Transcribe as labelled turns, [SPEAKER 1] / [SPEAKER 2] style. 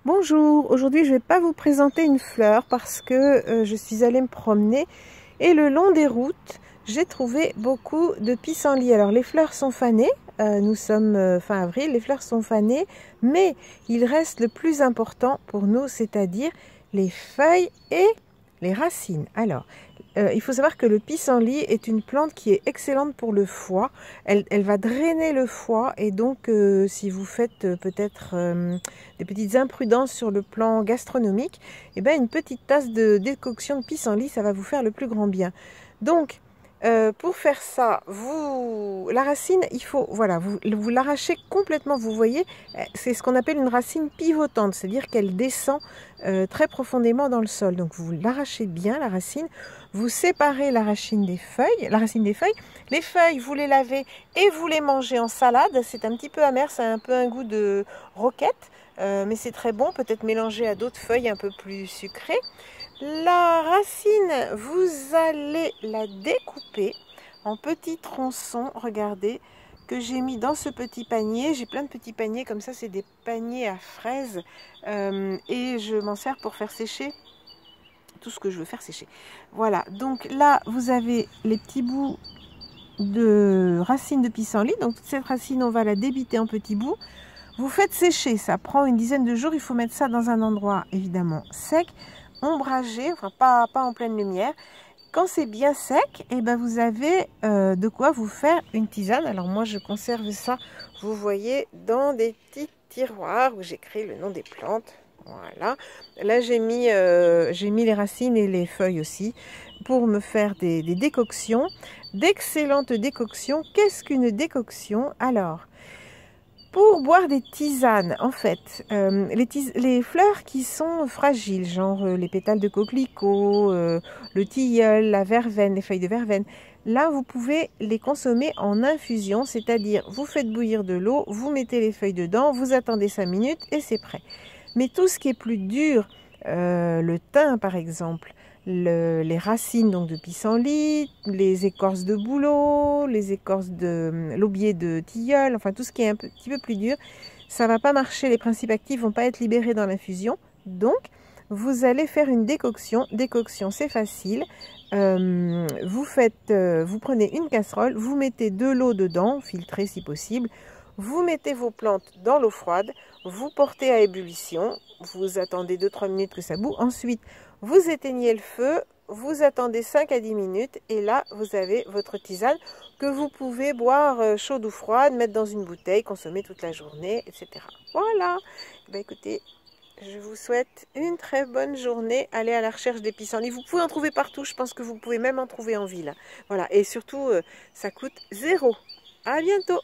[SPEAKER 1] Bonjour, aujourd'hui je ne vais pas vous présenter une fleur parce que je suis allée me promener et le long des routes j'ai trouvé beaucoup de pissenlits. Alors les fleurs sont fanées, nous sommes fin avril, les fleurs sont fanées, mais il reste le plus important pour nous, c'est-à-dire les feuilles et les racines. Alors, il faut savoir que le pissenlit est une plante qui est excellente pour le foie. Elle va drainer le foie et donc si vous faites peut-être des petites imprudences sur le plan gastronomique, eh ben, une petite tasse de décoction de pissenlit, ça va vous faire le plus grand bien. Donc, pour faire ça, la racine, il faut, voilà, vous l'arrachez complètement, vous voyez, c'est ce qu'on appelle une racine pivotante, c'est-à-dire qu'elle descend très profondément dans le sol. Donc vous l'arrachez bien, la racine, vous séparez la racine des feuilles, les feuilles, vous les lavez et vous les mangez en salade, c'est un petit peu amer, ça a un peu un goût de roquette, mais c'est très bon, peut-être mélangé à d'autres feuilles un peu plus sucrées. La racine, vous allez la découper en petits tronçons, regardez, que j'ai mis dans ce petit panier. J'ai plein de petits paniers comme ça, c'est des paniers à fraises et je m'en sers pour faire sécher tout ce que je veux faire sécher. Voilà, donc là, vous avez les petits bouts de racines de pissenlit. Donc toute cette racine, on va la débiter en petits bouts. Vous faites sécher, ça prend une dizaine de jours, il faut mettre ça dans un endroit évidemment sec, ombragé, enfin pas en pleine lumière. Quand c'est bien sec, et ben vous avez de quoi vous faire une tisane. Alors moi je conserve ça, vous voyez, dans des petits tiroirs où j'écris le nom des plantes. Voilà, là j'ai mis les racines et les feuilles aussi pour me faire des décoctions, d'excellentes décoctions. Qu'est-ce qu'une décoction? Alors, pour boire des tisanes, en fait, les fleurs qui sont fragiles, genre les pétales de coquelicot, le tilleul, la verveine, les feuilles de verveine, là vous pouvez les consommer en infusion, c'est-à-dire vous faites bouillir de l'eau, vous mettez les feuilles dedans, vous attendez 5 minutes et c'est prêt. Mais tout ce qui est plus dur, le thym par exemple, les racines donc de pissenlit, les écorces de bouleau, les écorces de l'aubier de tilleul, enfin tout ce qui est un petit peu plus dur, ça ne va pas marcher, les principes actifs ne vont pas être libérés dans l'infusion. Donc, vous allez faire une décoction. Décoction, c'est facile. Vous prenez une casserole, vous mettez de l'eau dedans, filtrée si possible. Vous mettez vos plantes dans l'eau froide, vous portez à ébullition, vous attendez 2-3 minutes que ça bout. Ensuite, vous éteignez le feu, vous attendez 5 à 10 minutes et là, vous avez votre tisane que vous pouvez boire chaude ou froide, mettre dans une bouteille, consommer toute la journée, etc. Voilà. Ben, écoutez, je vous souhaite une très bonne journée. Allez à la recherche des pissenlits. Vous pouvez en trouver partout. Je pense que vous pouvez même en trouver en ville. Voilà. Et surtout, ça coûte 0. À bientôt.